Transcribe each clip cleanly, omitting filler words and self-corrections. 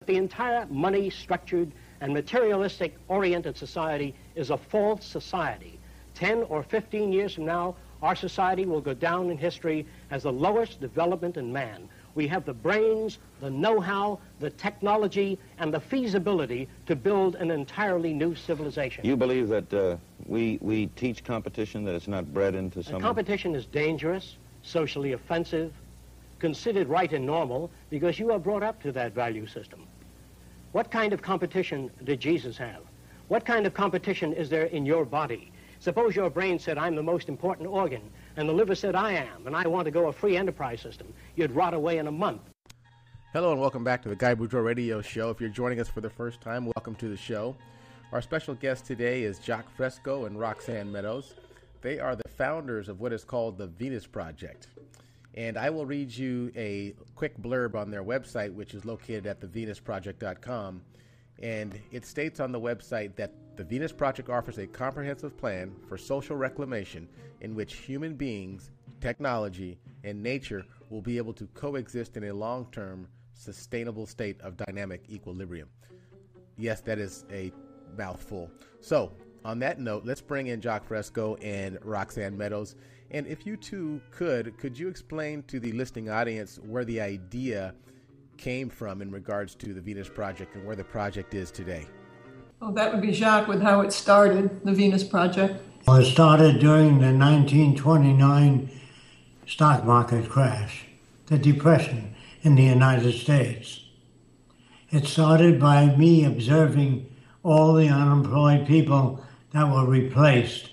the entire money-structured and materialistic-oriented society is a false society. 10 or 15 years from now, our society will go down in history as the lowest development in man. We have the brains, the know-how, the technology, and the feasibility to build an entirely new civilization. You believe that we teach competition, that it's not bred into someone? Competition is dangerous, socially offensive, considered right and normal, because you are brought up to that value system. What kind of competition did Jesus have? What kind of competition is there in your body? Suppose your brain said, I'm the most important organ, and the liver said, I am, and I want to go a free enterprise system. You'd rot away in a month. Hello and welcome back to the Guy Boudreaux Radio Show. If you're joining us for the first time, welcome to the show. Our special guest today is Jacque Fresco and Roxanne Meadows. They are the founders of what is called the Venus Project. And I will read you a quick blurb on their website, which is located at thevenusproject.com. And it states on the website that the Venus Project offers a comprehensive plan for social reclamation in which human beings, technology, and nature will be able to coexist in a long-term, sustainable state of dynamic equilibrium. Yes, that is a mouthful. So, on that note, let's bring in Jacque Fresco and Roxanne Meadows. And if you two could you explain to the listening audience where the idea came from in regards to the Venus Project and where the project is today? Well, that would be Jacque with how it started, the Venus Project. Well, it started during the 1929 stock market crash, the Depression in the United States. It started by me observing all the unemployed people that were replaced,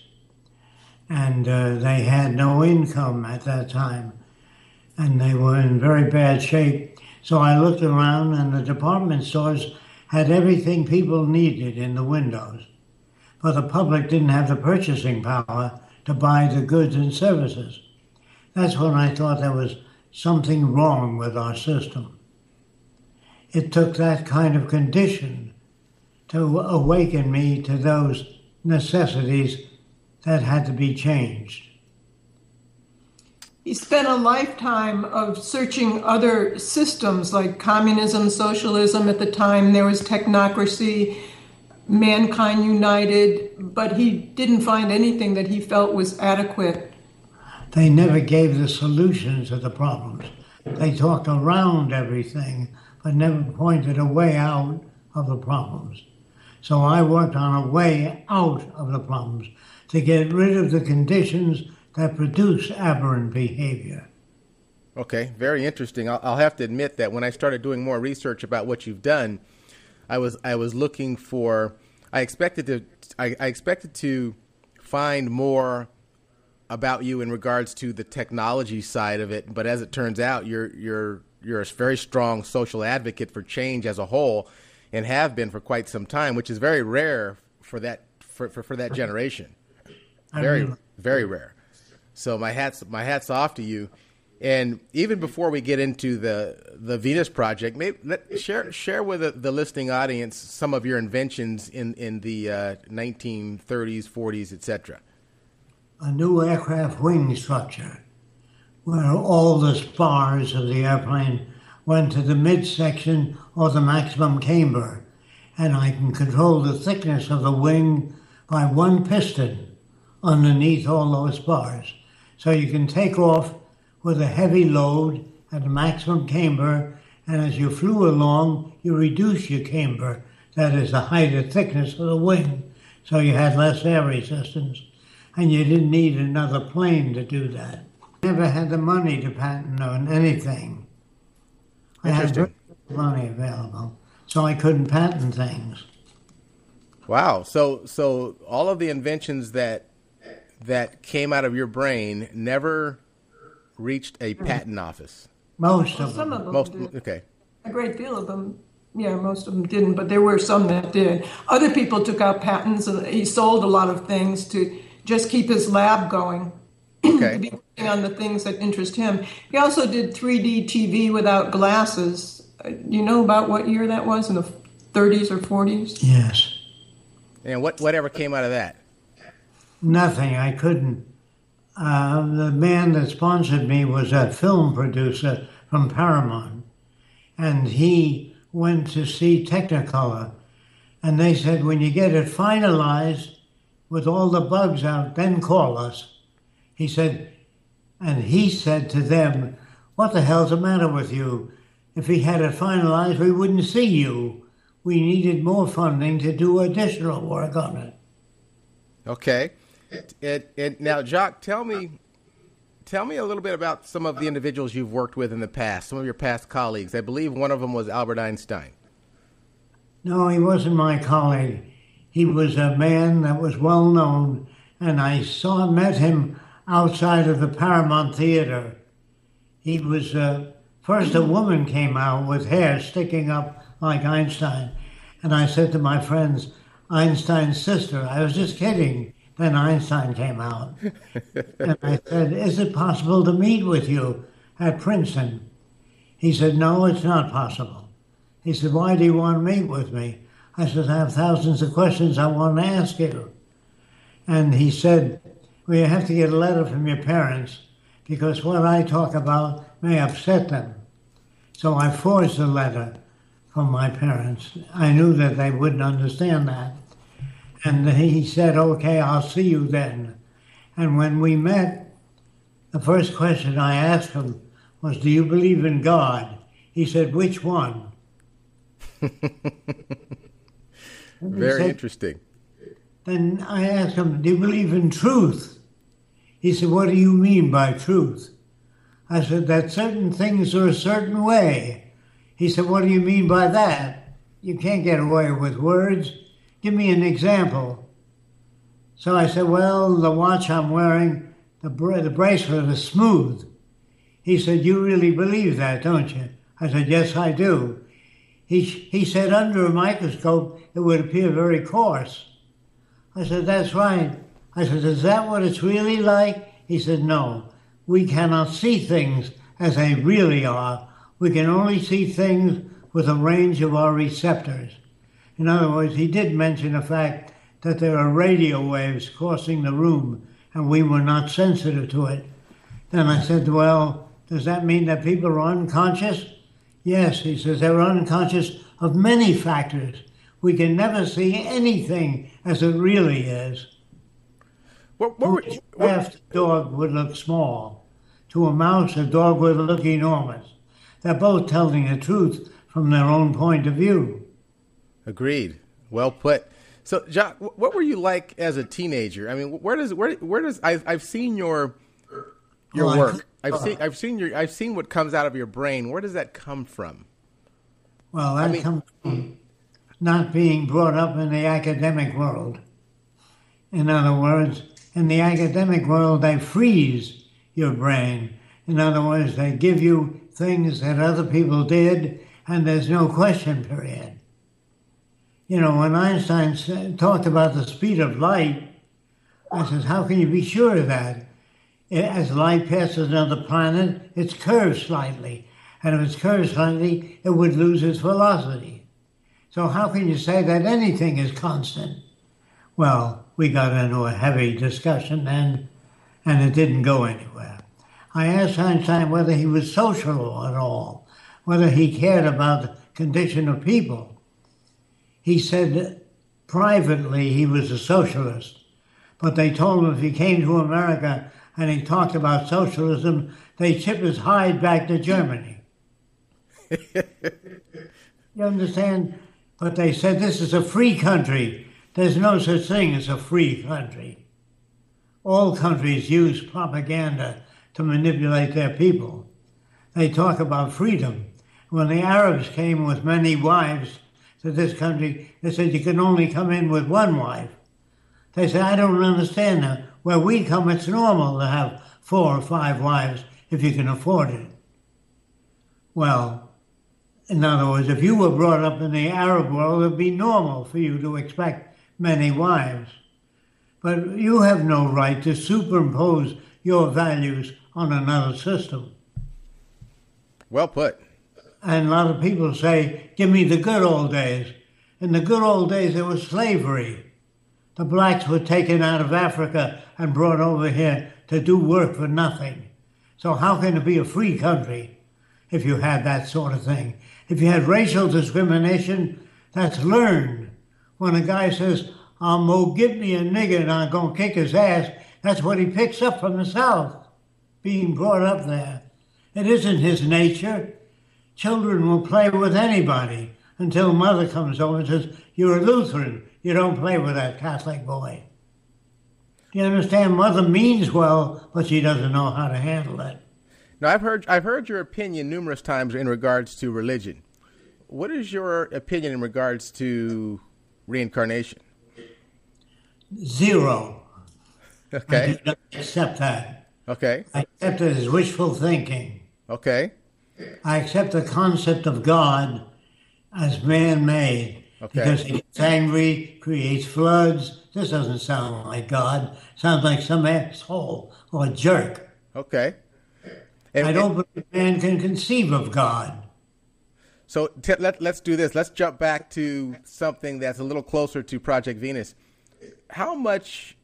and they had no income at that time, and they were in very bad shape. So I looked around, and the department stores had everything people needed in the windows, but the public didn't have the purchasing power to buy the goods and services. That's when I thought there was something wrong with our system. It took that kind of condition to awaken me to those necessities that had to be changed. He spent a lifetime of searching other systems like communism, socialism. At the time, there was technocracy, mankind united, but he didn't find anything that he felt was adequate. They never gave the solutions to the problems. They talked around everything, but never pointed a way out of the problems. So I worked on a way out of the problems to get rid of the conditions that produce aberrant behavior. Okay, very interesting. I'll have to admit that when I started doing more research about what you've done, I was looking for. I expected to find more about you in regards to the technology side of it, but as it turns out, you're a very strong social advocate for change as a whole, and have been for quite some time, which is very rare for that generation. Very rare. So my hat's off to you. And even before we get into the Venus Project, maybe share with the listening audience some of your inventions in the 1930s, 40s, etc. A new aircraft wing structure, where all the spars of the airplane went to the midsection or the maximum camber, and I can control the thickness of the wing by one piston underneath all those spars. So you can take off with a heavy load at the maximum camber, and as you flew along, you reduce your camber, that is the height or thickness of the wing, so you had less air resistance, and you didn't need another plane to do that. Never had the money to patent on anything. I had very little money available, so I couldn't patent things. Wow. So all of the inventions that came out of your brain never reached a patent office. Most of Some them. of them did. Okay. A great deal of them, most of them didn't, but there were some that did. Other people took out patents, and he sold a lot of things to just keep his lab going. Okay. To be working on the things that interest him. He also did 3D TV without glasses. You know about what year that was, in the 30s or 40s? Yes. And whatever came out of that? Nothing. I couldn't. The man that sponsored me was a film producer from Paramount, and he went to see Technicolor, and they said, when you get it finalized with all the bugs out, then call us. He said, and he said to them, what the hell's the matter with you? If he had it finalized, we wouldn't see you. We needed more funding to do additional work on it. Okay. And now, Jacque, tell me a little bit about some of the individuals you've worked with in the past, some of your past colleagues. I believe one of them was Albert Einstein. No, he wasn't my colleague. He was a man that was well known, and I met him outside of the Paramount Theater. He was, first a woman came out with hair sticking up like Einstein, and I said to my friends, Einstein's sister. I was just kidding. Then Einstein came out. And I said, is it possible to meet with you at Princeton? He said, no, it's not possible. He said, why do you want to meet with me? I said, I have thousands of questions I want to ask you. And he said, well, you have to get a letter from your parents because what I talk about may upset them. So I forged a letter from my parents. I knew that they wouldn't understand that. And he said, okay, I'll see you then. And when we met, the first question I asked him was, do you believe in God? He said, which one? Very interesting. Then I asked him, do you believe in truth? He said, what do you mean by truth? I said, that certain things are a certain way. He said, what do you mean by that? You can't get away with words. Give me an example. So I said, well, the watch I'm wearing, the bracelet is smooth. He said, you really believe that, don't you? I said, yes, I do. He said, under a microscope, it would appear very coarse. I said, that's right. I said, is that what it's really like? He said, no. We cannot see things as they really are. We can only see things with a range of our receptors. In other words, he did mention the fact that there are radio waves crossing the room and we were not sensitive to it. Then I said, well, does that mean that people are unconscious? Yes, he says, they're unconscious of many factors. We can never see anything as it really is. To a giraffe, a dog would look small. To a mouse, a dog would look enormous. They're both telling the truth from their own point of view. Agreed. Well put. So, Jacque, what were you like as a teenager? I mean, where does I've seen your work. I've seen what comes out of your brain. Where does that come from? Well, that comes from not being brought up in the academic world. In other words, in the academic world, they freeze your brain. In other words, they give you things that other people did, and there's no question period. You know, when Einstein talked about the speed of light, I said, how can you be sure of that? As light passes another planet, it's curved slightly. And if it's curved slightly, it would lose its velocity. So how can you say that anything is constant? Well, we got into a heavy discussion then, and it didn't go anywhere. I asked Einstein whether he was social at all, whether he cared about the condition of people. He said privately he was a socialist, but they told him if he came to America and he talked about socialism, they'd ship his hide back to Germany. You understand? But they said this is a free country. There's no such thing as a free country. All countries use propaganda to manipulate their people. They talk about freedom. When the Arabs came with many wives to this country, they said you can only come in with one wife. They said, I don't understand that. Where we come, it's normal to have 4 or 5 wives if you can afford it. Well, in other words, if you were brought up in the Arab world, it would be normal for you to expect many wives. But you have no right to superimpose your values on another system. Well put. And a lot of people say, give me the good old days. In the good old days, there was slavery. The blacks were taken out of Africa and brought over here to do work for nothing. So how can it be a free country if you had that sort of thing? If you had racial discrimination, that's learned. When a guy says, I'm going to get me a nigger and I'm going to kick his ass, that's what he picks up from the South, being brought up there. It isn't his nature. Children will play with anybody until mother comes over and says, you're a Lutheran, you don't play with that Catholic boy. You understand? Mother means well, but she doesn't know how to handle it. Now, I've heard your opinion numerous times in regards to religion. What is your opinion in regards to reincarnation? Zero. Okay. I do not accept that. Okay. I accept it as wishful thinking. Okay. I accept the concept of God as man-made. Okay. Because he gets angry, creates floods. This doesn't sound like God. Sounds like some asshole or jerk. Okay. I don't believe man can conceive of God. So let's do this. Let's jump back to something that's a little closer to Project Venus. How much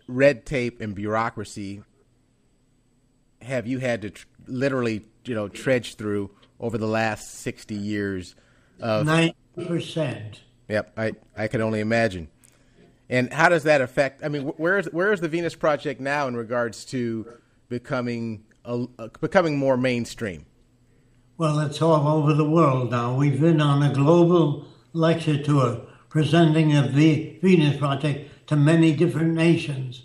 red tape and bureaucracy have you had to literally, trudge through over the last 60 years? 90%. Yep, I can only imagine. And how does that affect? I mean, where is the Venus Project now in regards to becoming more mainstream? Well, it's all over the world now. We've been on a global lecture tour presenting the Venus Project to many different nations,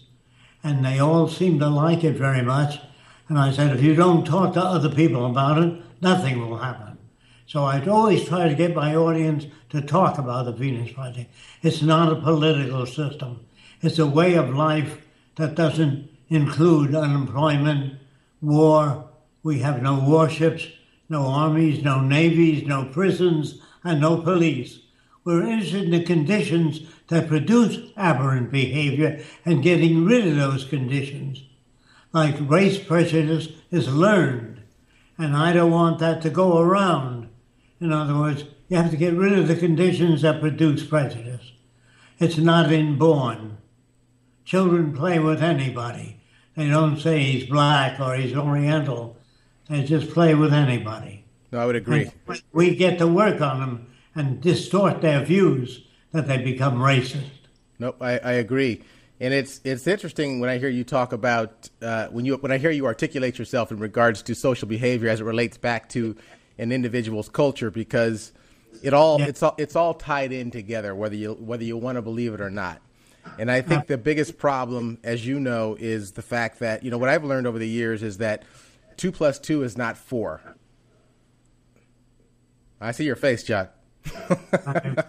and they all seem to like it very much. And I said, if you don't talk to other people about it, nothing will happen. So I'd always try to get my audience to talk about the Venus Project. It's not a political system. It's a way of life that doesn't include unemployment, war. We have no warships, no armies, no navies, no prisons, and no police. We're interested in the conditions that produce aberrant behavior and getting rid of those conditions. Like race prejudice is learned, and I don't want that to go around. In other words, you have to get rid of the conditions that produce prejudice. It's not inborn. Children play with anybody. They don't say he's black or he's Oriental. They just play with anybody. No, I would agree. And we get to work on them and distort their views that they become racist. Nope, I agree. And it's interesting when I hear you talk about when I hear you articulate yourself in regards to social behavior as it relates back to an individual's culture, because it's all tied in together, whether you want to believe it or not. And I think the biggest problem, as you know, is the fact that, what I've learned over the years is that 2 + 2 is not 4. I see your face, Jacque.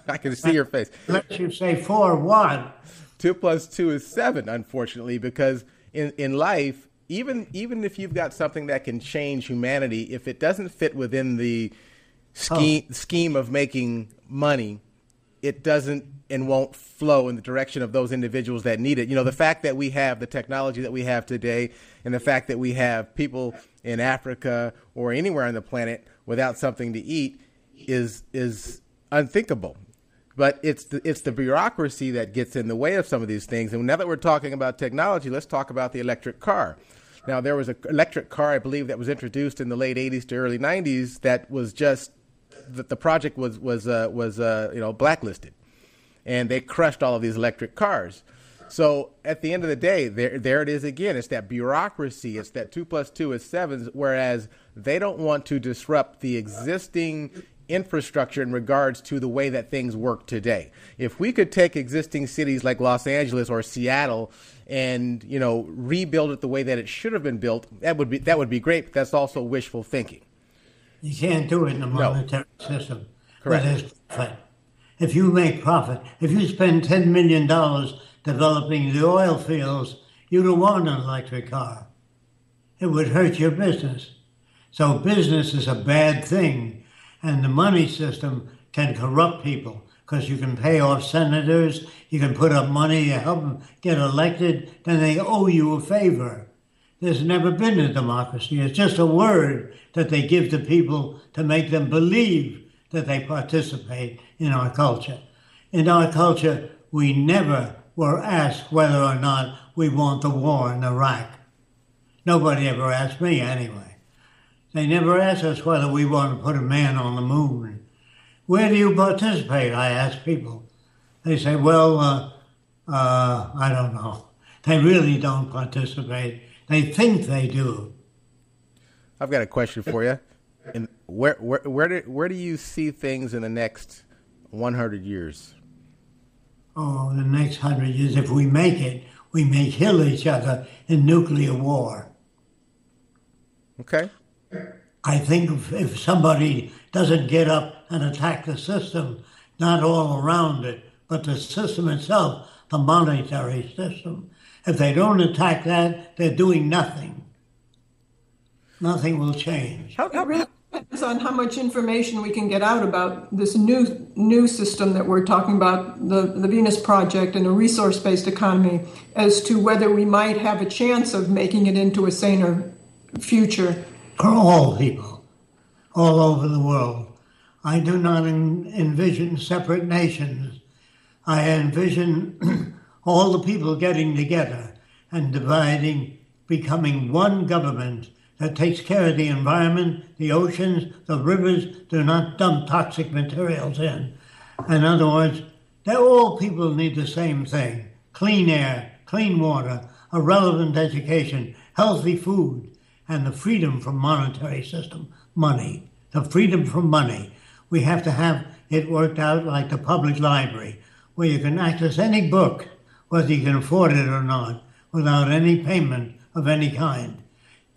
I can see your face. Let you say 4 what? 2 + 2 is 7, unfortunately, because in life, even if you've got something that can change humanity, if it doesn't fit within the scheme of making money, it doesn't and won't flow in the direction of those individuals that need it. The fact that we have the technology that we have today, and the fact that we have people in Africa or anywhere on the planet without something to eat is unthinkable. But it's the bureaucracy that gets in the way of some of these things. And now that we're talking about technology, let's talk about the electric car. Now, there was an electric car, I believe, that was introduced in the late 80s to early 90s that was just that the project was blacklisted, and they crushed all of these electric cars. So at the end of the day, there it is again. It's that bureaucracy. It's that 2 + 2 is 7, whereas they don't want to disrupt the existing infrastructure in regards to the way that things work today. If we could take existing cities like Los Angeles or Seattle and rebuild it the way that it should have been built, that would be great. But that's also wishful thinking. You can't do it in a monetary system. Correct. Where there's profit. If you make profit, if you spend $10 million developing the oil fields, you don't want an electric car. It would hurt your business. So business is a bad thing. And the money system can corrupt people because you can pay off senators, you can put up money to help them get elected, then they owe you a favor. There's never been a democracy. It's just a word that they give to people to make them believe that they participate in our culture. In our culture, we never were asked whether or not we want the war in Iraq. Nobody ever asked me anyway. They never ask us whether we want to put a man on the moon. Where do you participate? I ask people. They say, well, I don't know. They really don't participate. They think they do. I've got a question for you. And where do you see things in the next 100 years? Oh, the next 100 years, if we make it, we may kill each other in nuclear war. Okay. I think if somebody doesn't get up and attack the system, not all around it, but the system itself, the monetary system, if they don't attack that, they're doing nothing. Nothing will change. It really depends on how much information we can get out about this new system that we're talking about, the Venus Project and a resource-based economy, as to whether we might have a chance of making it into a saner future. For all people, all over the world. I do not envision separate nations. I envision all the people getting together and dividing, becoming one government that takes care of the environment, the oceans, the rivers, do not dump toxic materials in. In other words, all people need the same thing: clean air, clean water, a relevant education, healthy food, and the freedom from monetary system, money, the freedom from money. We have to have it worked out like the public library, where you can access any book, whether you can afford it or not, without any payment of any kind.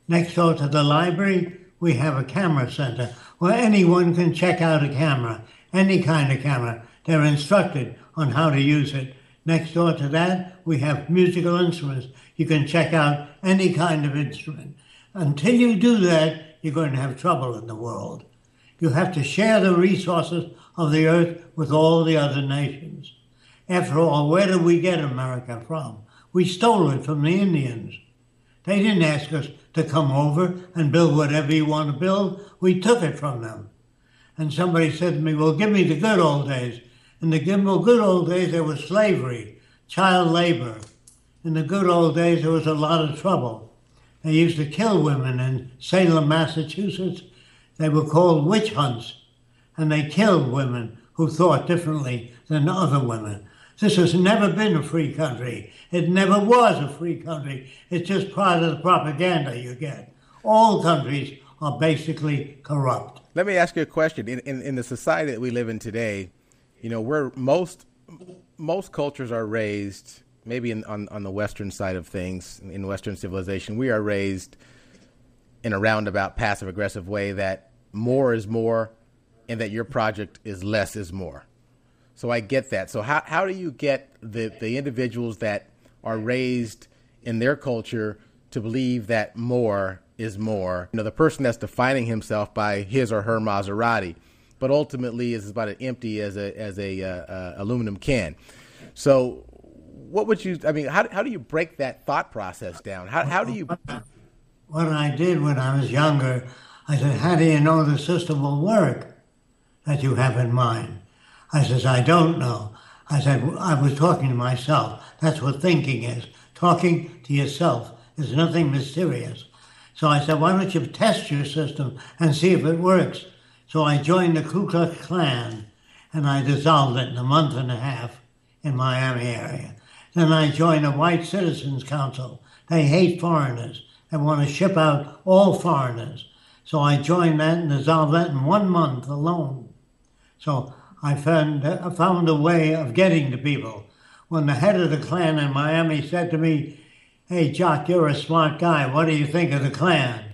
Next door to the library, we have a camera center where anyone can check out a camera, any kind of camera. They're instructed on how to use it. Next door to that, we have musical instruments. You can check out any kind of instrument. Until you do that, you're going to have trouble in the world. You have to share the resources of the earth with all the other nations. After all, where did we get America from? We stole it from the Indians. They didn't ask us to come over and build whatever you want to build. We took it from them. And somebody said to me, well, give me the good old days. In the good old days, there was slavery, child labor. In the good old days, there was a lot of trouble. They used to kill women in Salem, Massachusetts. They were called witch hunts, and they killed women who thought differently than other women. This has never been a free country. It never was a free country. It's just part of the propaganda you get. All countries are basically corrupt. Let me ask you a question. In the society that we live in today, you know, where most cultures are raised, maybe on the Western side of things, in Western civilization, we are raised in a roundabout, passive-aggressive way that more is more and that your project is less is more. So I get that. So how do you get the individuals that are raised in their culture to believe that more is more? You know, the person that's defining himself by his or her Maserati, but ultimately is about as empty as a aluminum can. So what would you, I mean, how do you break that thought process down? How do you? What I did when I was younger, I said, how do you know the system will work that you have in mind? I says, I don't know. I said, I was talking to myself. That's what thinking is. Talking to yourself is nothing mysterious. So I said, why don't you test your system and see if it works? So I joined the Ku Klux Klan, and I dissolved it in a month and a half in Miami area. Then I joined the White Citizens Council. They hate foreigners. They want to ship out all foreigners. So I joined that and dissolved that in 1 month alone. So I found a way of getting to people. When the head of the Klan in Miami said to me, hey, Jacque, you're a smart guy. What do you think of the Klan?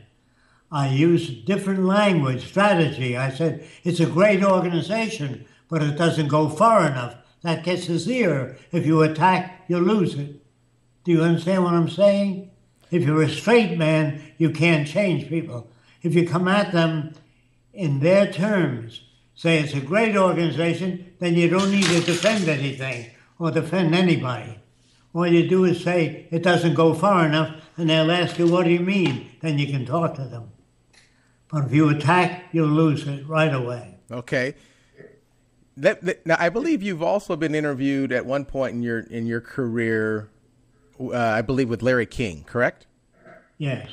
I used different language, strategy. I said, it's a great organization, but it doesn't go far enough. That gets his ear. If you attack, you lose it. Do you understand what I'm saying? If you're a straight man, you can't change people. If you come at them in their terms, say it's a great organization, then you don't need to defend anything or defend anybody. All you do is say it doesn't go far enough, and they'll ask you, what do you mean? Then you can talk to them. But if you attack, you'll lose it right away. Okay. Now, I believe you've also been interviewed at one point in your career, I believe with Larry King, correct? Yes.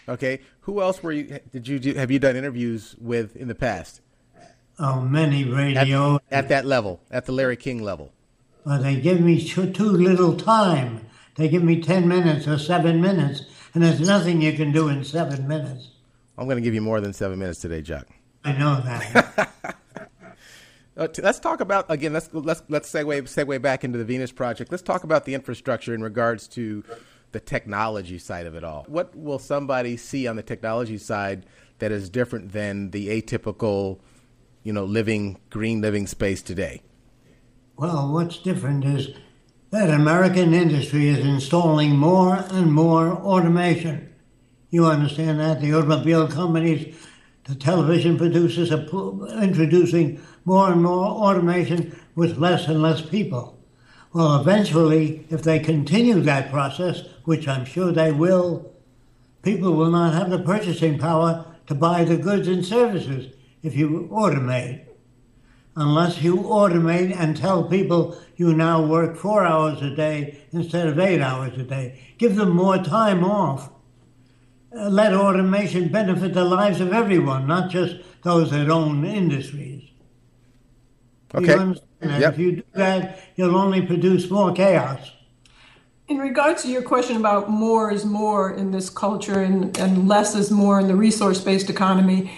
Okay. Who else have you done interviews with in the past? Oh, many radio. At that level, at the Larry King level. Well, they give me too little time. They give me 10 minutes or 7 minutes, and there's nothing you can do in 7 minutes. I'm going to give you more than 7 minutes today, Jacque. I know that. Let's talk about, again, let's segue back into the Venus Project. Let's talk about the infrastructure in regards to the technology side of it all. What will somebody see on the technology side that is different than the atypical, green living space today? Well, what's different is that American industry is installing more and more automation. You understand that? The automobile companies, the television producers are introducing more and more automation with less and less people. Well, eventually, if they continue that process, which I'm sure they will, people will not have the purchasing power to buy the goods and services if you automate. Unless you automate and tell people you now work 4 hours a day instead of 8 hours a day. Give them more time off. Let automation benefit the lives of everyone, not just those that own industries. Okay. You understand that? Yep. If you do that, you'll only produce more chaos. In regards to your question about more is more in this culture and less is more in the resource-based economy,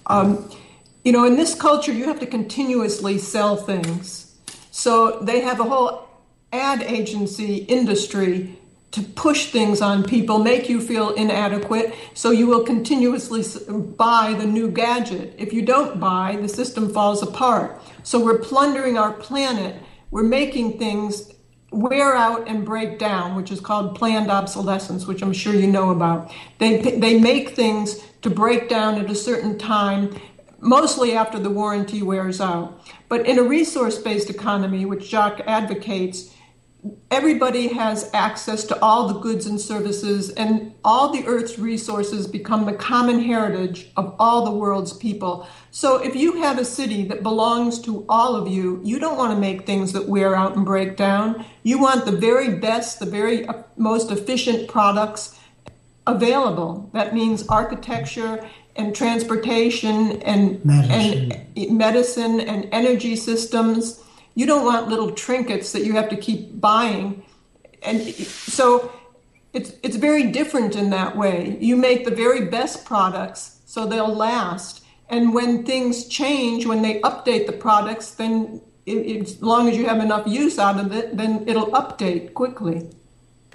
in this culture, you have to continuously sell things. So they have a whole ad agency industry to push things on people, make you feel inadequate, so you will continuously buy the new gadget. If you don't buy, the system falls apart. So we're plundering our planet. We're making things wear out and break down, which is called planned obsolescence, which I'm sure you know about. They make things to break down at a certain time, mostly after the warranty wears out. But in a resource-based economy, which Jacque advocates, everybody has access to all the goods and services, and all the Earth's resources become the common heritage of all the world's people. So if you have a city that belongs to all of you, you don't want to make things that wear out and break down. You want the very best, the very most efficient products available. That means architecture and transportation and medicine and energy systems. You don't want little trinkets that you have to keep buying. And so it's very different in that way. You make the very best products so they'll last. And when things change, when they update the products, then as long as you have enough use out of it, then it'll update quickly.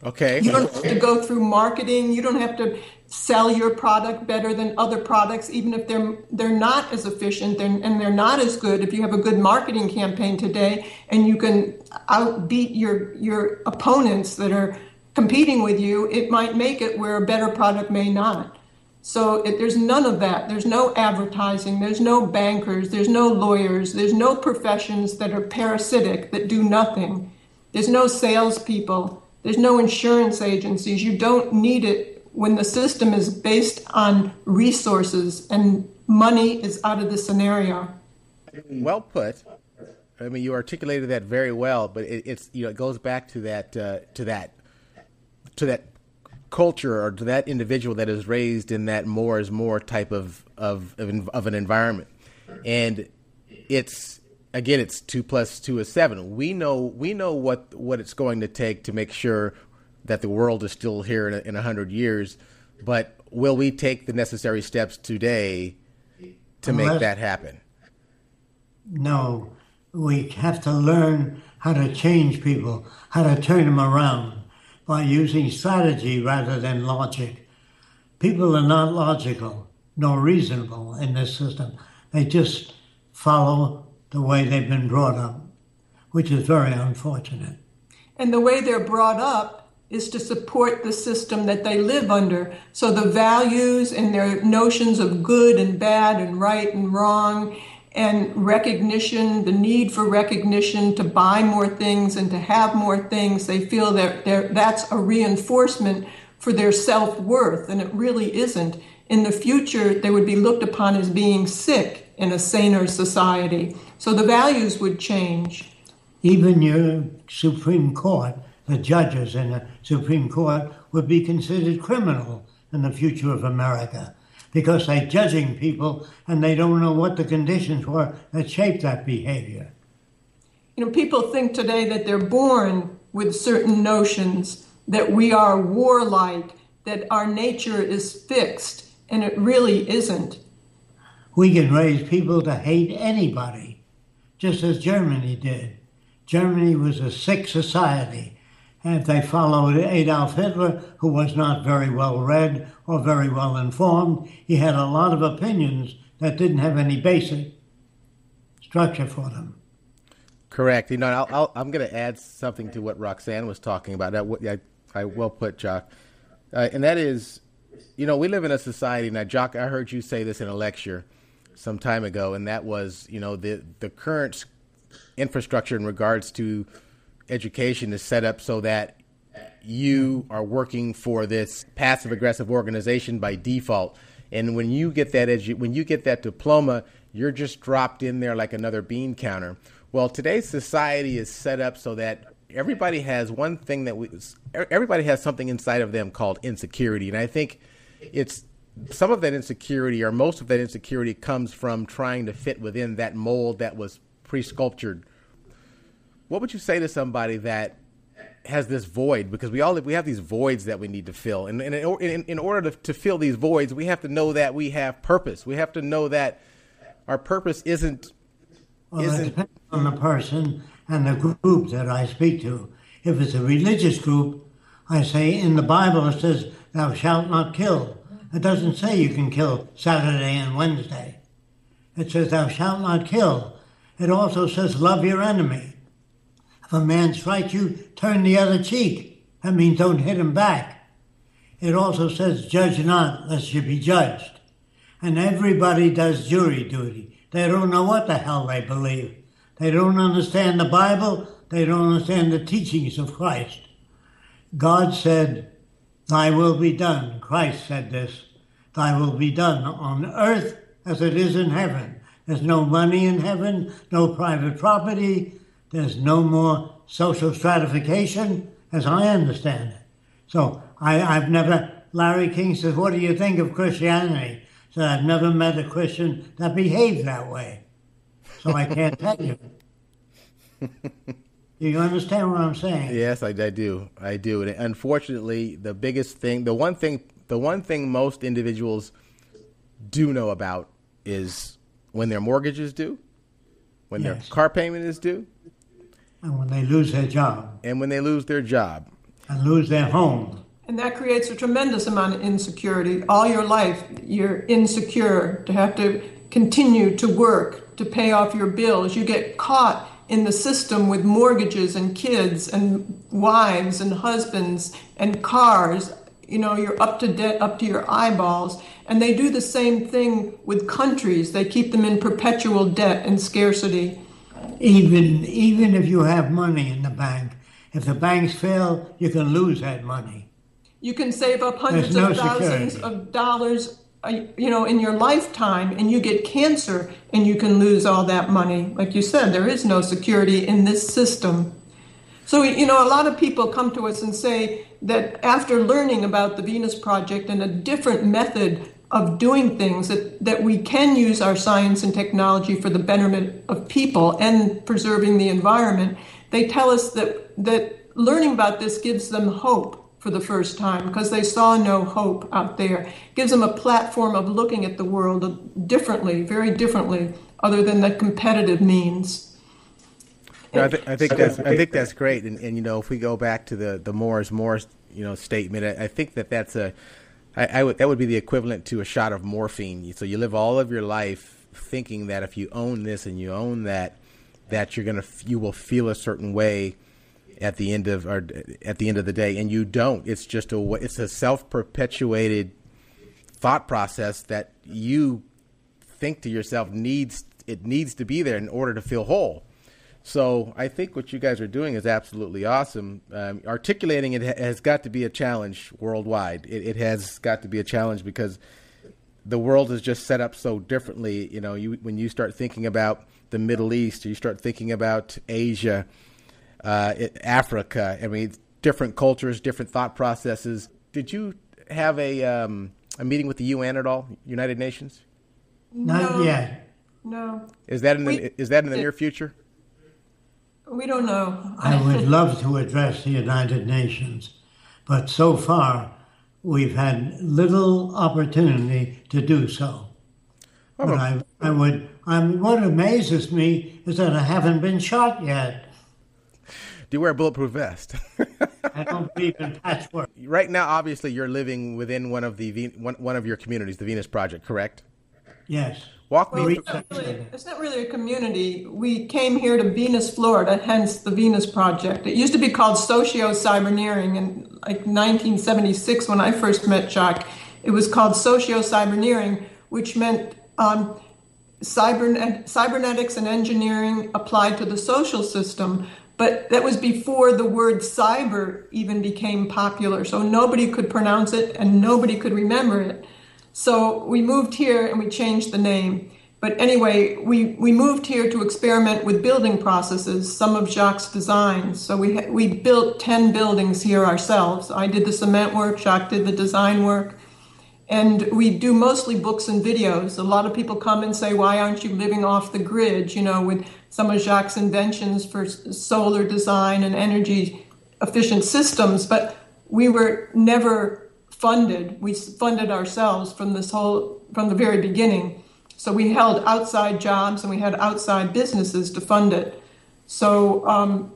Okay. You don't have to go through marketing. You don't have to sell your product better than other products, even if they're not as efficient and they're not as good. If you have a good marketing campaign today and you can outbeat your opponents that are competing with you, it might make it where a better product may not. So there's none of that. There's no advertising. There's no bankers. There's no lawyers. There's no professions that are parasitic, that do nothing. There's no salespeople. There's no insurance agencies. You don't need it when the system is based on resources and money is out of the scenario. Well put. I mean, you articulated that very well, but it goes back to that culture, or to that individual that is raised in that more is more type of an environment. And it's 2 + 2 is 7. We know what it's going to take to make sure that the world is still here in 100 years, but will we take the necessary steps today to make that happen? No, we have to learn how to change people, how to turn them around by using strategy rather than logic. People are not logical nor reasonable in this system. They just follow the way they've been brought up, which is very unfortunate. And the way they're brought up is to support the system that they live under. So the values and their notions of good and bad and right and wrong and recognition, the need for recognition, to buy more things and to have more things, they feel that that's a reinforcement for their self-worth, and it really isn't. In the future, they would be looked upon as being sick in a saner society. So the values would change. Even your Supreme Court, the judges in the Supreme Court, would be considered criminal in the future of America. because they're judging people and they don't know what the conditions were that shaped that behavior. You know, people think today that they're born with certain notions, that we are warlike, that our nature is fixed, and it really isn't. We can raise people to hate anybody, just as Germany did. Germany was a sick society, and if they followed Adolf Hitler, who was not very well read or very well informed, he had a lot of opinions that didn't have any basic structure for them. Correct. You know, I'm going to add something to what Roxanne was talking about. I well put, Jacque. And that is, you know, we live in a society now. Jacque, I heard you say this in a lecture some time ago, and that was, you know, the current infrastructure in regards to education is set up so that you are working for this passive aggressive organization by default. And when you get that diploma, you're just dropped in there like another bean counter. Well, today's society is set up so that everybody has one thing everybody has something inside of them called insecurity. And I think it's some of that insecurity, or most of that insecurity, comes from trying to fit within that mold that was pre-sculptured. What would you say to somebody that has this void? Because we have these voids that we need to fill. And in order to fill these voids, we have to know that we have purpose. We have to know that our purpose isn't... Well, it depends on the person and the group that I speak to. If it's a religious group, I say in the Bible it says, "Thou shalt not kill." It doesn't say you can kill Saturday and Wednesday. It says, "Thou shalt not kill." It also says, "Love your enemy." If a man strikes you, turn the other cheek. That means don't hit him back. It also says, "Judge not, lest you be judged." And everybody does jury duty. They don't know what the hell they believe. They don't understand the Bible. They don't understand the teachings of Christ. God said, "Thy will be done." Christ said this. "Thy will be done on earth as it is in heaven." There's no money in heaven, no private property. There's no more social stratification, as I understand it. So Larry King says, "What do you think of Christianity?" So I've never met a Christian that behaved that way. So I can't tell you. Do you understand what I'm saying? Yes, I do. I do. And unfortunately, the one thing most individuals do know about is when their mortgage is due, when their car payment is due, and when they lose their job. And when they lose their job. And lose their home. And that creates a tremendous amount of insecurity. All your life, you're insecure to have to continue to work, to pay off your bills. You get caught in the system with mortgages and kids and wives and husbands and cars. You know, you're up to debt, up to your eyeballs. And they do the same thing with countries. They keep them in perpetual debt and scarcity. Even if you have money in the bank, if the banks fail, you can lose that money. You can save up hundreds of thousands of dollars, in your lifetime, and you get cancer, and you can lose all that money. Like you said, there is no security in this system. So, a lot of people come to us and say that after learning about the Venus Project and a different method of doing things, that we can use our science and technology for the betterment of people and preserving the environment, they tell us that learning about this gives them hope for the first time, because they saw no hope out there. It gives them a platform of looking at the world differently, very differently, other than the competitive means. I think that's great. And if we go back to the more is more, statement, I think that's that would be the equivalent to a shot of morphine. So you live all of your life thinking that if you own this and you own that you will feel a certain way at the end of the day, and you don't. It's just it's a self-perpetuated thought process that you think to yourself needs to be there in order to feel whole. So I think what you guys are doing is absolutely awesome. Articulating it has got to be a challenge worldwide. It has got to be a challenge because the world is just set up so differently. When you start thinking about the Middle East, or you start thinking about Asia, Africa. I mean, different cultures, different thought processes. Did you have a a meeting with the UN at all, United Nations? Not yet. No. Is that in the near future? We don't know. I would love to address the United Nations, but so far we've had little opportunity to do so. But what amazes me is that I haven't been shot yet. Do you wear a bulletproof vest? I don't believe in patchwork. Right now, obviously, you're living within one of your communities, the Venus Project, correct? Yes. Walk me Well, it's not really a community. We came here to Venus, Florida, hence the Venus Project. It used to be called Socio-Cyberneering in like 1976 when I first met Jacque. It was called Socio-Cyberneering, which meant cybernetics and engineering applied to the social system. But that was before the word cyber even became popular. So nobody could pronounce it and nobody could remember it. So we moved here and we changed the name. But anyway, we moved here to experiment with building processes, some of Jacque's designs. So we built 10 buildings here ourselves. I did the cement work, Jacque did the design work. And we do mostly books and videos. A lot of people come and say, why aren't you living off the grid, with some of Jacque's inventions for solar design and energy efficient systems. But we were never funded. We funded ourselves from the very beginning. So we held outside jobs and we had outside businesses to fund it. So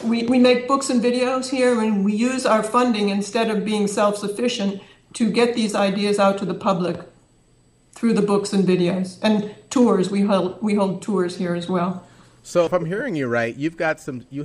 we make books and videos here, and we use our funding instead of being self-sufficient to get these ideas out to the public through the books and videos and tours. We hold tours here as well. So if I'm hearing you right, you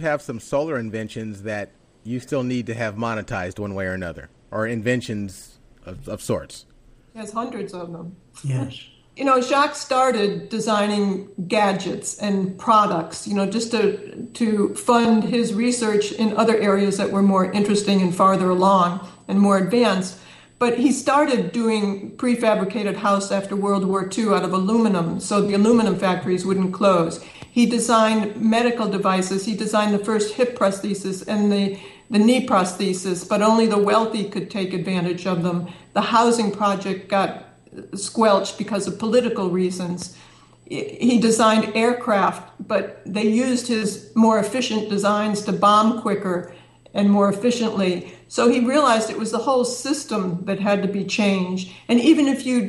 have some solar inventions that you still need to have monetized one way or another, or inventions of sorts. There's hundreds of them. Yes. Jacque started designing gadgets and products, just to fund his research in other areas that were more interesting and farther along and more advanced. But he started doing prefabricated house after World War II out of aluminum, so the aluminum factories wouldn't close. He designed medical devices. He designed the first hip prosthesis and the knee prosthesis, but only the wealthy could take advantage of them. The housing project got squelched because of political reasons. He designed aircraft, but they used his more efficient designs to bomb quicker and more efficiently. So he realized it was the whole system that had to be changed. And even if you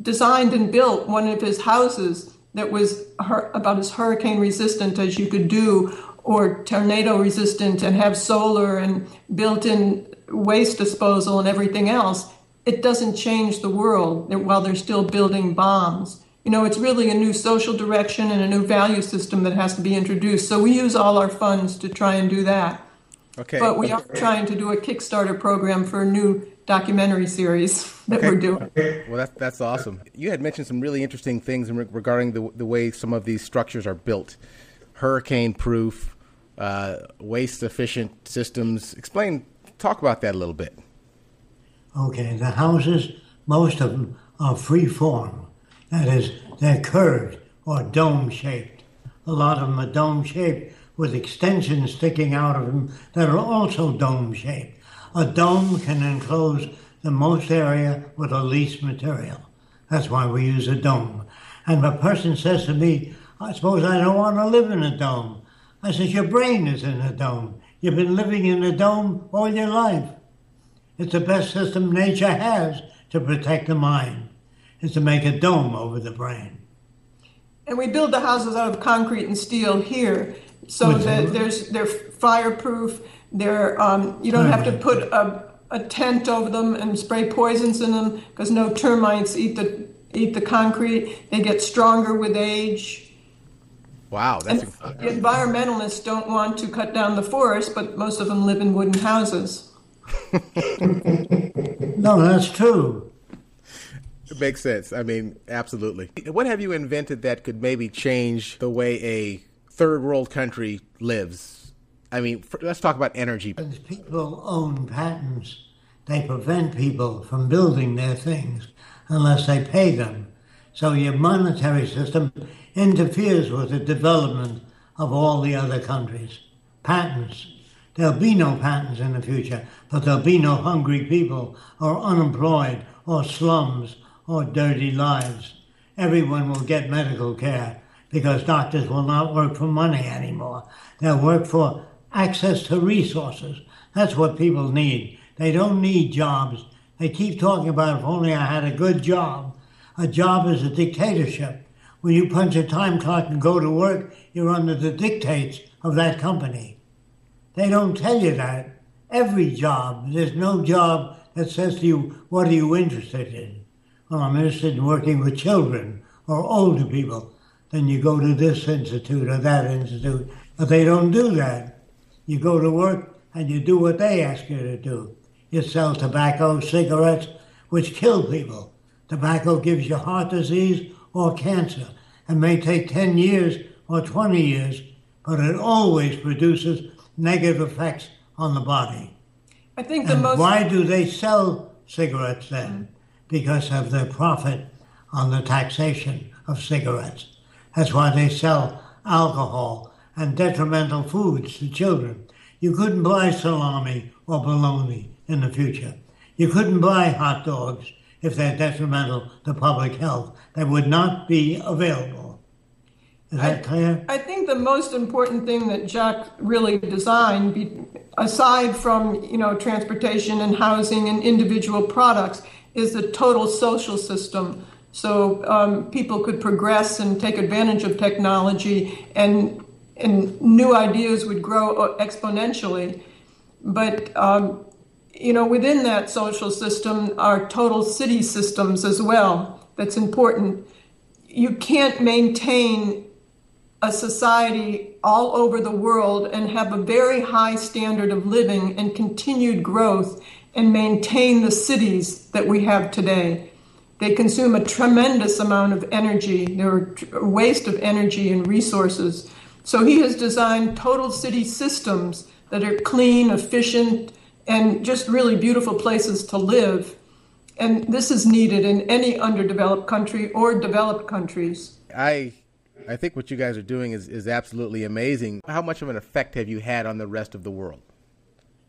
designed and built one of his houses that was about as hurricane resistant as you could do, or tornado resistant, and have solar and built-in waste disposal and everything else, it doesn't change the world while they're still building bombs. It's really a new social direction and a new value system that has to be introduced. So we use all our funds to try and do that. Okay. But we are trying to do a Kickstarter program for a new documentary series that we're doing. Well, that's awesome. You had mentioned some really interesting things regarding the way some of these structures are built. Hurricane-proof, waste-efficient systems. Talk about that a little bit. Okay, the houses, most of them are free form. That is, they're curved or dome-shaped. A lot of them are dome-shaped with extensions sticking out of them that are also dome-shaped. A dome can enclose the most area with the least material. That's why we use a dome. And if a person says to me, I suppose I don't want to live in a dome. I said, your brain is in a dome. You've been living in a dome all your life. It's the best system nature has to protect the mind, is to make a dome over the brain. And we build the houses out of concrete and steel here, so that they're fireproof. They're you don't have to put a tent over them and spray poisons in them, because no termites eat the concrete. They get stronger with age. Wow, that's environmentalists don't want to cut down the forest, but most of them live in wooden houses. No, that's true. It makes sense. I mean, absolutely. What have you invented that could maybe change the way a third world country lives? I mean, let's talk about energy. When people own patents, they prevent people from building their things unless they pay them. So your monetary system interferes with the development of all the other countries. Patents. There'll be no patents in the future, but there'll be no hungry people or unemployed or slums or dirty lives. Everyone will get medical care because doctors will not work for money anymore. They'll work for access to resources. That's what people need. They don't need jobs. They keep talking about if only I had a good job. A job is a dictatorship. When you punch a time clock and go to work, you're under the dictates of that company. They don't tell you that. Every job, there's no job that says to you, what are you interested in? Well, I'm interested in working with children or older people. Then you go to this institute or that institute. But they don't do that. You go to work and you do what they ask you to do. You sell tobacco, cigarettes, which kill people. Tobacco gives you heart disease or cancer and may take 10 years or 20 years, but it always produces negative effects on the body. I think Why do they sell cigarettes then? Because of the profit on the taxation of cigarettes. That's why they sell alcohol and detrimental foods to children. You couldn't buy salami or bologna in the future. You couldn't buy hot dogs if they're detrimental to public health. They would not be available. Is that clear? I think the most important thing that Jacque really designed, aside from transportation and housing and individual products, is the total social system. So people could progress and take advantage of technology, and new ideas would grow exponentially. But within that social system are total city systems as well. That's important. You can't maintain a society all over the world and have a very high standard of living and continued growth and maintain the cities that we have today. They consume a tremendous amount of energy. They're a waste of energy and resources. So he has designed total city systems that are clean, efficient, and just really beautiful places to live. And this is needed in any underdeveloped country or developed countries. I think what you guys are doing is absolutely amazing. How much of an effect have you had on the rest of the world?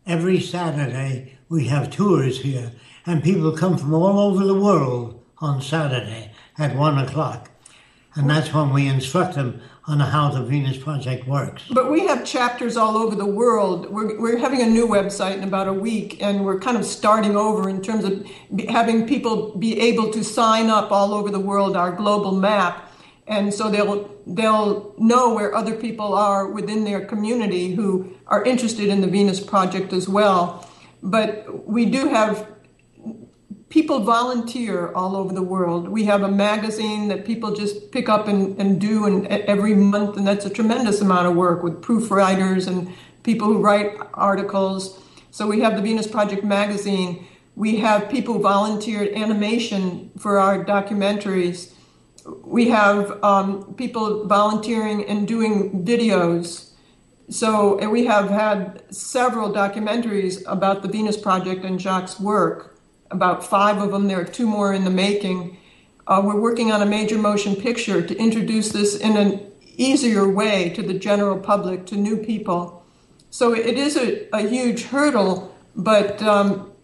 Every Saturday we have tours here, and people come from all over the world on Saturday at 1 o'clock. And that's when we instruct them on how the Venus Project works. But we have chapters all over the world. We're having a new website in about a week, and we're kind of starting over in terms of having people be able to sign up all over the world, our global map. And so they'll know where other people are within their community who are interested in the Venus Project as well. But we do have people volunteer all over the world. We have a magazine that people just pick up and do every month, and that's a tremendous amount of work with proofwriters and people who write articles. So we have the Venus Project magazine. We have people who volunteer animation for our documentaries. We have people volunteering and doing videos. So we have had several documentaries about the Venus Project and Jacque's work, about 5 of them. There are 2 more in the making. We're working on a major motion picture to introduce this in an easier way to the general public, to new people. So it is a huge hurdle, but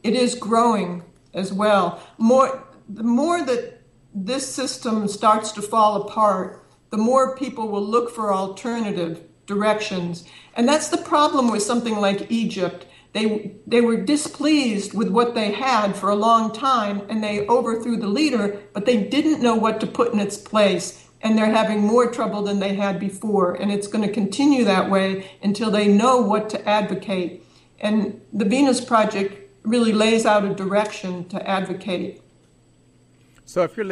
it is growing as well. The more that this system starts to fall apart, the more people will look for alternative directions. And that's the problem with something like Egypt. They were displeased with what they had for a long time, and they overthrew the leader, but they didn't know what to put in its place. And they're having more trouble than they had before. And it's going to continue that way until they know what to advocate. And the Venus Project really lays out a direction to advocate. So if you're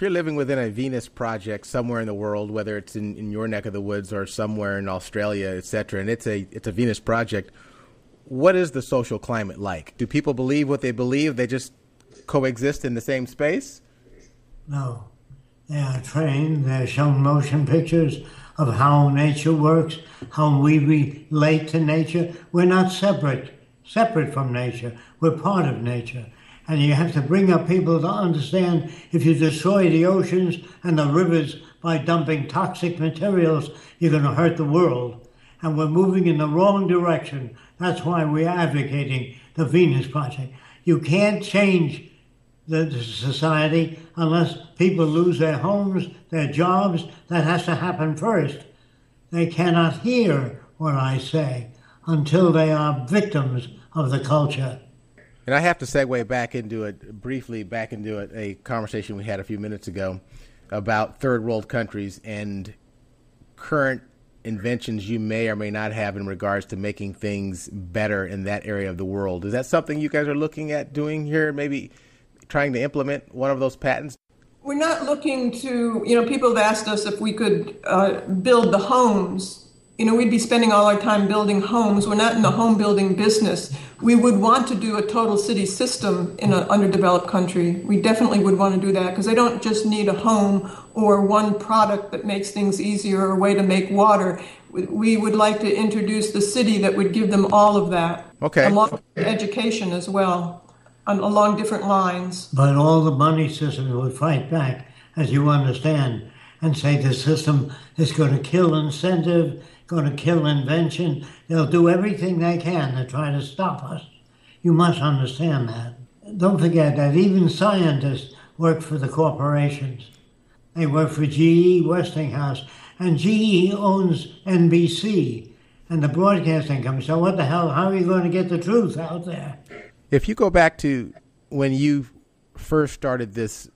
living within a Venus Project somewhere in the world, whether it's in your neck of the woods or somewhere in Australia, et cetera, and it's a Venus Project, what is the social climate like? Do people believe what they believe? They just coexist in the same space? No. They are trained. They're shown motion pictures of how nature works, how we relate to nature. We're not separate from nature. We're part of nature. And you have to bring up people to understand if you destroy the oceans and the rivers by dumping toxic materials, you're going to hurt the world. and we're moving in the wrong direction. That's why we're advocating the Venus Project. You can't change the society unless people lose their homes, their jobs. That has to happen first. They cannot hear what I say until they are victims of the culture. And I have to segue back into a conversation we had a few minutes ago about third world countries and current inventions you may or may not have in regards to making things better in that area of the world. Is that something you guys are looking at doing here, maybe trying to implement one of those patents? We're not looking to, people have asked us if we could build the homes. We'd be spending all our time building homes. We're not in the home building business. We would want to do a total city system in an underdeveloped country. We definitely would want to do that because they don't just need a home or one product that makes things easier or a way to make water. We would like to introduce the city that would give them all of that. Okay. Along with education as well, along different lines. But all the money systems would fight back, as you understand, and say the system is going to kill incentive, going to kill invention. They'll do everything they can to try to stop us. You must understand that. Don't forget that even scientists work for the corporations. They work for GE, Westinghouse, and GE owns NBC and the broadcasting company. So what the hell, how are you going to get the truth out there? If you go back to when you first started this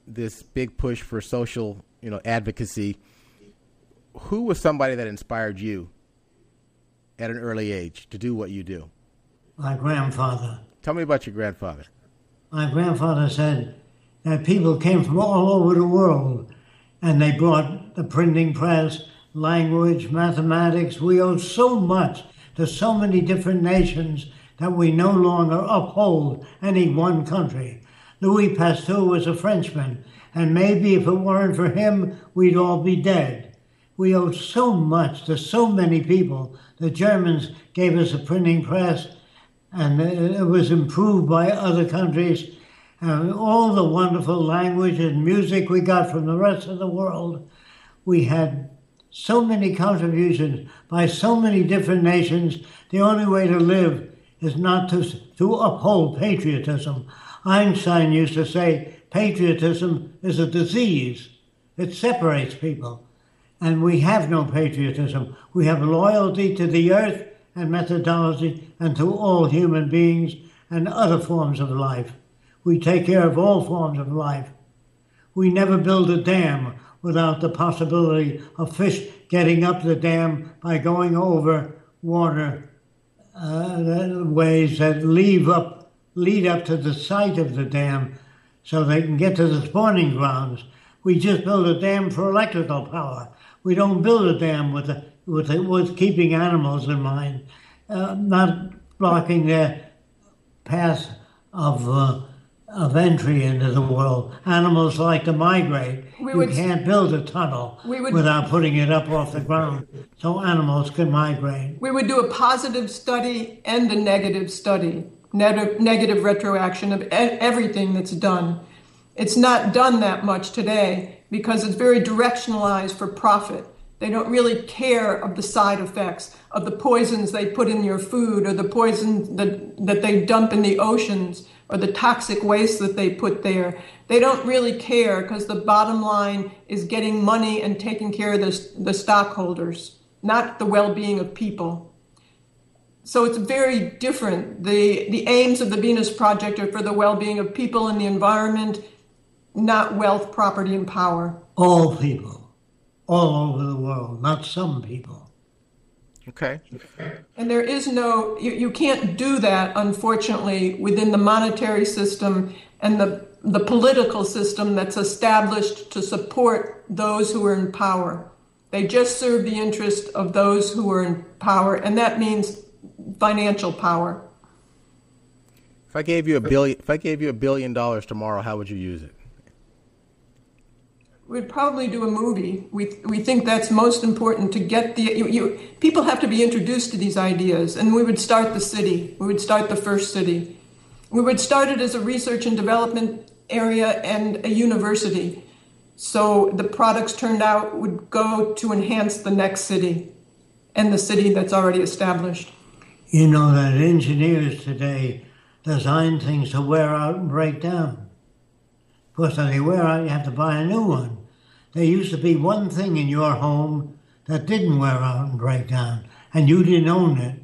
big push for social, advocacy, who was somebody that inspired you at an early age to do what you do? My grandfather. Tell me about your grandfather. My grandfather said that people came from all over the world and they brought the printing press, language, mathematics. We owe so much to so many different nations that we no longer uphold any one country. Louis Pasteur was a Frenchman, and maybe if it weren't for him, we'd all be dead. We owe so much to so many people. The Germans gave us a printing press, and it was improved by other countries. And all the wonderful language and music we got from the rest of the world. We had so many contributions by so many different nations. The only way to live is not to uphold patriotism. Einstein used to say patriotism is a disease. It separates people. And we have no patriotism. We have loyalty to the earth and methodology and to all human beings and other forms of life. We take care of all forms of life. We never build a dam without the possibility of fish getting up the dam by going over water ways that lead up to the site of the dam so they can get to the spawning grounds. We just build a dam for electrical power. We don't build a dam with keeping animals in mind, not blocking their path of entry into the world. Animals like to migrate. You can't build a tunnel without putting it up off the ground so animals can migrate. We would do a positive study and a negative study, negative retroaction of everything that's done. It's not done that much today because it's very directionalized for profit. They don't really care of the side effects, of the poisons they put in your food or the poisons that they dump in the oceans or the toxic waste that they put there. They don't really care because the bottom line is getting money and taking care of the stockholders, not the well-being of people. So it's very different. The aims of the Venus Project are for the well-being of people and the environment, not wealth, property, and power. All people, all over the world, not some people. Okay. And there is no, you can't do that, unfortunately, within the monetary system and the political system that's established to support those who are in power. They just serve the interest of those who are in power, and that means financial power. If I gave you $1 billion tomorrow, how would you use it? We'd probably do a movie. We think that's most important to get people have to be introduced to these ideas, and we would start the city. We would start the first city. We would start it as a research and development area and a university. So the products turned out would go to enhance the next city. and the city that's already established. You know that engineers today design things to wear out and break down. Of course, when they wear out, you have to buy a new one. There used to be one thing in your home that didn't wear out and break down, and you didn't own it.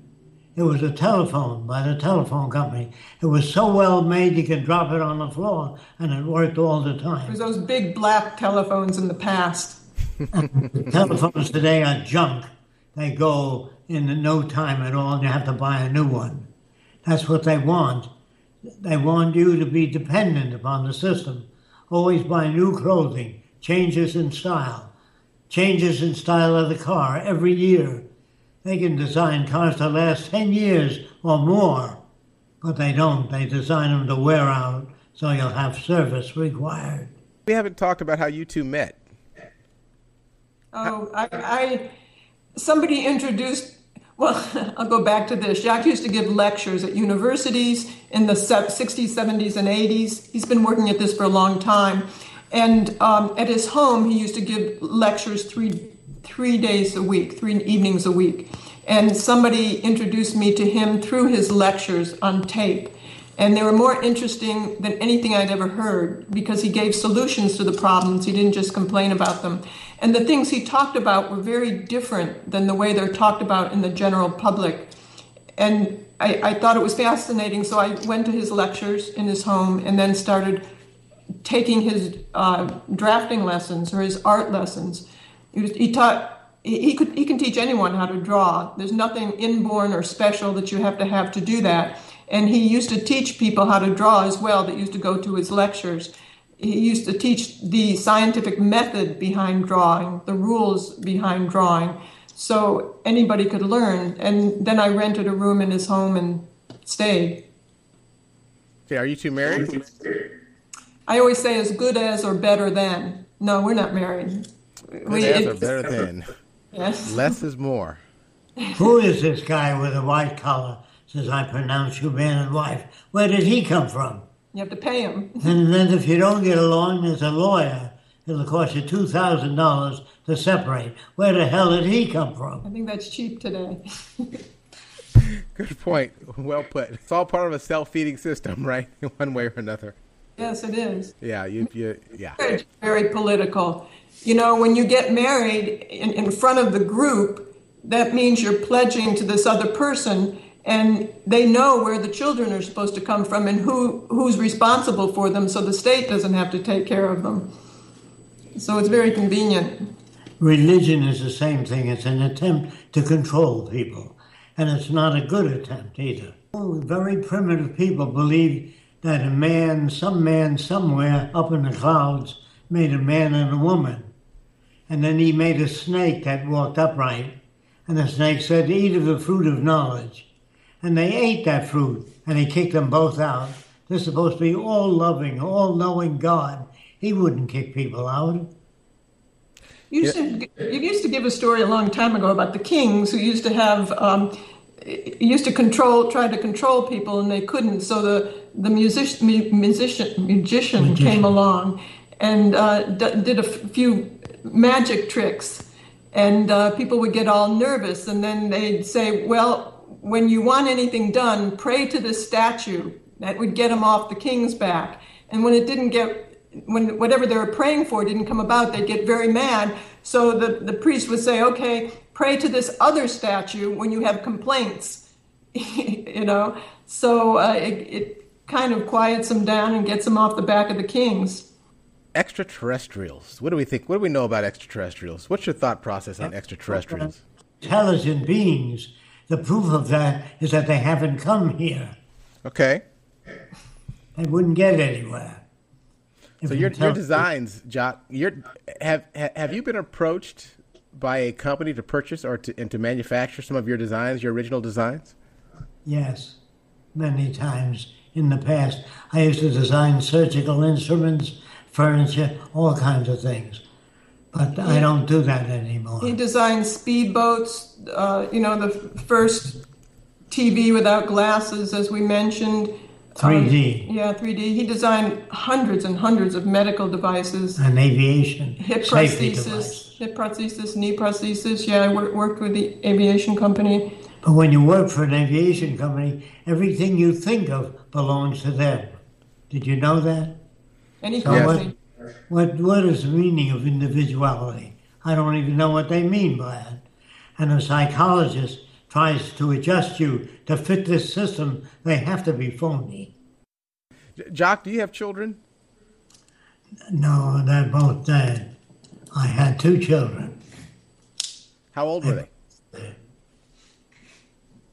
It was a telephone by the telephone company. It was so well made you could drop it on the floor, and it worked all the It time. was those big black telephones in the past. The telephones today are junk. They go in no time at all, and you have to buy a new one. That's what they want. They want you to be dependent upon the system. Always buy new clothing, changes in style of the car every year. They can design cars to last 10 years or more, but they don't. They design them to wear out, so you'll have service required. We haven't talked about how you two met. Oh, somebody introduced, well, I'll go back to this. Jacque used to give lectures at universities in the 60s, 70s, and 80s. He's been working at this for a long time. And at his home, he used to give lectures three days a week, 3 evenings a week. And somebody introduced me to him through his lectures on tape. And they were more interesting than anything I'd ever heard because he gave solutions to the problems. He didn't just complain about them. And the things he talked about were very different than the way they're talked about in the general public. And I thought it was fascinating, so I went to his lectures in his home and then started taking his drafting lessons or his art lessons. He can teach anyone how to draw. There's nothing inborn or special that you have to do that. And he used to teach people how to draw as well that used to go to his lectures. He used to teach the scientific method behind drawing, the rules behind drawing, so anybody could learn. And then I rented a room in his home and stayed. Okay, are you two married? I always say as good as or better than. No, we're not married. Good as or better than. Yes. Less is more. Who is this guy with a white collar? Says, I pronounce you man and wife. Where did he come from? You have to pay him. And then if you don't get along, there's a lawyer. It'll cost you $2,000 to separate. Where the hell did he come from? I think that's cheap today. Good point. Well put. It's all part of a self-feeding system, right? One way or another. Yes, it is. Yeah, yeah. Very, very political. You know, when you get married in front of the group, that means you're pledging to this other person, and they know where the children are supposed to come from and who's responsible for them, so the state doesn't have to take care of them. So it's very convenient. Religion is the same thing. It's an attempt to control people, and it's not a good attempt either. Very primitive people believe that some man somewhere up in the clouds made a man and a woman. And then he made a snake that walked upright. And the snake said, eat of the fruit of knowledge. And they ate that fruit, and he kicked them both out. They're supposed to be all-loving, all-knowing God. He wouldn't kick people out. You used to give a story a long time ago about the kings who used to have, try to control people, and they couldn't. So the magician came along and did a few magic tricks, and people would get all nervous, and then they'd say, well, when you want anything done, pray to this statue. That would get them off the king's back. And when whatever they were praying for didn't come about, they'd get very mad. So the priest would say, okay, pray to this other statue when you have complaints. So it kind of quiets them down and gets them off the back of the kings. Extraterrestrials. What do we think? What do we know about extraterrestrials? What's your thought process on extraterrestrials? Intelligent beings. The proof of that is that they haven't come here. Okay. They wouldn't get anywhere. So your designs, Jacque, have you been approached by a company to purchase or to manufacture some of your designs, your original designs? Yes, many times in the past. I used to design surgical instruments, furniture, all kinds of things. But I don't do that anymore. He designed speedboats, the first TV without glasses, as we mentioned. 3D. 3D. He designed hundreds and hundreds of medical devices. And aviation. Hip safety prosthesis. devices. Hip prosthesis, knee prosthesis. Yeah, I worked with the aviation company. But when you work for an aviation company, everything you think of belongs to them. Did you know that? Any company. What is the meaning of individuality? I don't even know what they mean by it. And a psychologist tries to adjust you to fit this system, they have to be phony. Jacque, do you have children? No, they're both dead. I had 2 children. How old were they?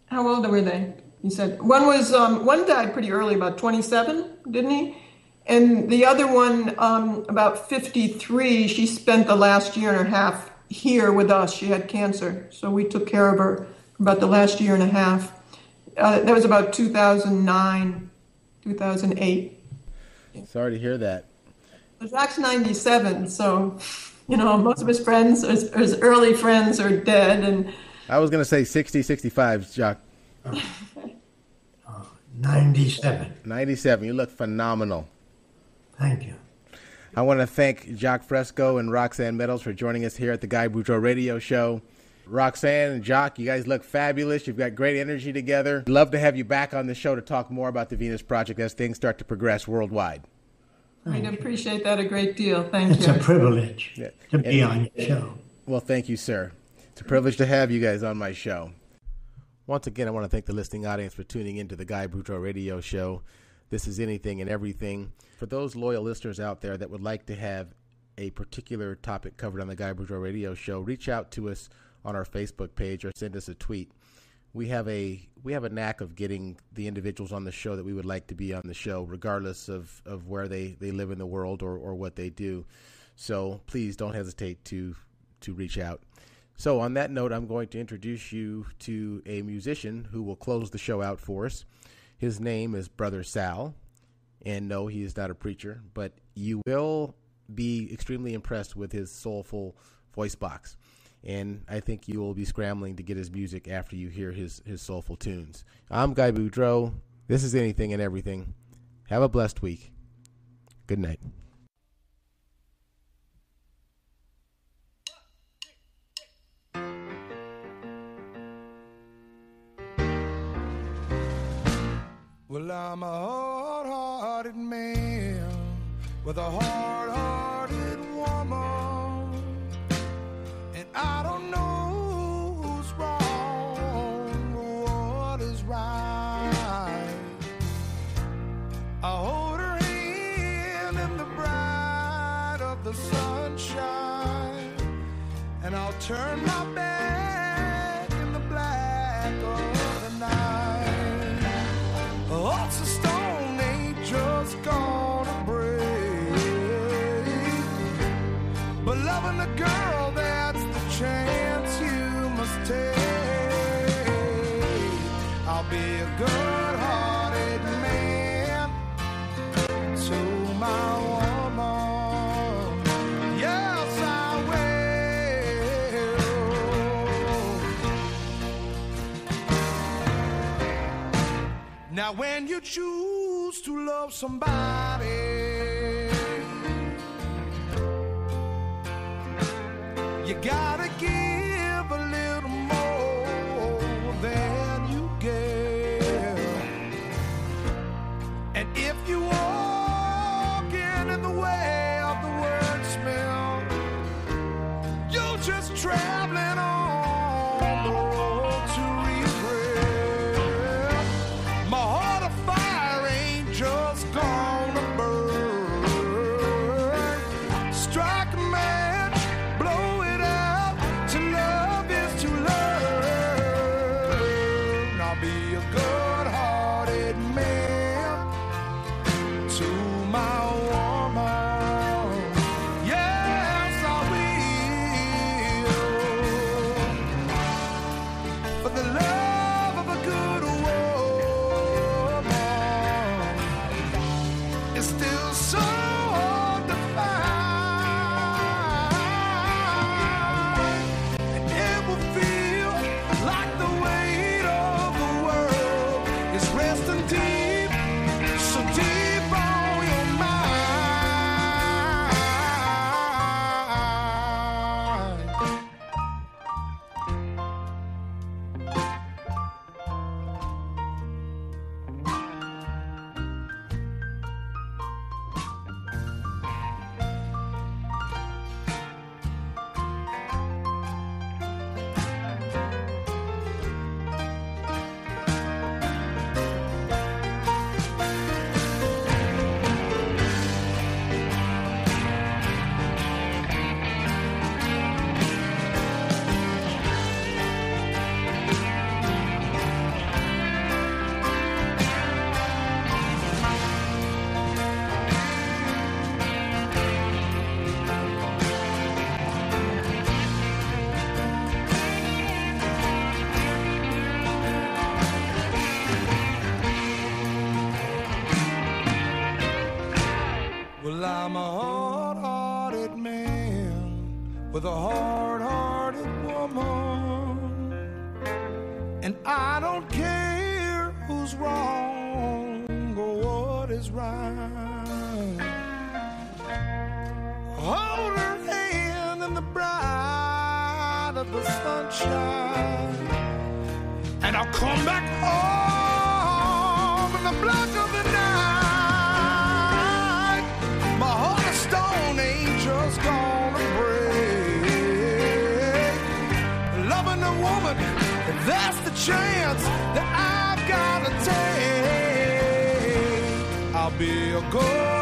How old were they? You said one was one died pretty early, about 27, didn't he? And the other one, about 53. She spent the last year and a half here with us. She had cancer, so we took care of her about the last year and a half. That was about 2009, 2008. Sorry to hear that. Jacque's 97, so most of his friends, his early friends, are dead. And I was going to say 60, 65, Jacque. 97. 97. You look phenomenal. Thank you. I want to thank Jacque Fresco and Roxanne Meadows for joining us here at the Guy Boudreaux Radio Show. Roxanne and Jacque, you guys look fabulous. You've got great energy together. Love to have you back on the show to talk more about the Venus Project as things start to progress worldwide. We'd appreciate that a great deal. Thank It's you. a privilege to be on your show. Well, thank you, sir. It's a privilege to have you guys on my show. Once again, I want to thank the listening audience for tuning into the Guy Boudreaux Radio Show. This is Anything and Everything. For those loyal listeners out there that would like to have a particular topic covered on the Guy Boudreaux Radio Show, reach out to us on our Facebook page or send us a tweet. We have a knack of getting the individuals on the show that we would like to be on the show, regardless of where they live in the world or what they do. So please don't hesitate to reach out. So on that note, I'm going to introduce you to a musician who will close the show out for us. His name is Brother Sal. And no, he is not a preacher, but you will be extremely impressed with his soulful voice box. And I think you will be scrambling to get his music after you hear his soulful tunes. I'm Guy Boudreaux. This is Anything and Everything. Have a blessed week. Good night. Well, I'm a hard-hearted man with a hard-hearted woman, and I don't know who's wrong or what is right. I hold her hand in the bright of the sunshine, and I'll turn my back in the black of the night. Lots of stone ain't just gonna break, but loving a girl, that's the chance you must take. I'll be a good-hearted man to my woman. Yes, I will. Now when you choose to love somebody, you gotta give a little more than you give. And if you walk in the way of the wordsmith, you're just traveling on the road to regret. My heart of fire ain't just gonna burn. Strike a match, blow it out. with a hard-hearted woman. And I don't care who's wrong or what is right. Hold her hand in the bright of the sunshine, and I'll come back home in the black of the night. My heart of stone ain't just gonna break. Loving a woman, that's the chance that I've gotta take. I'll be a good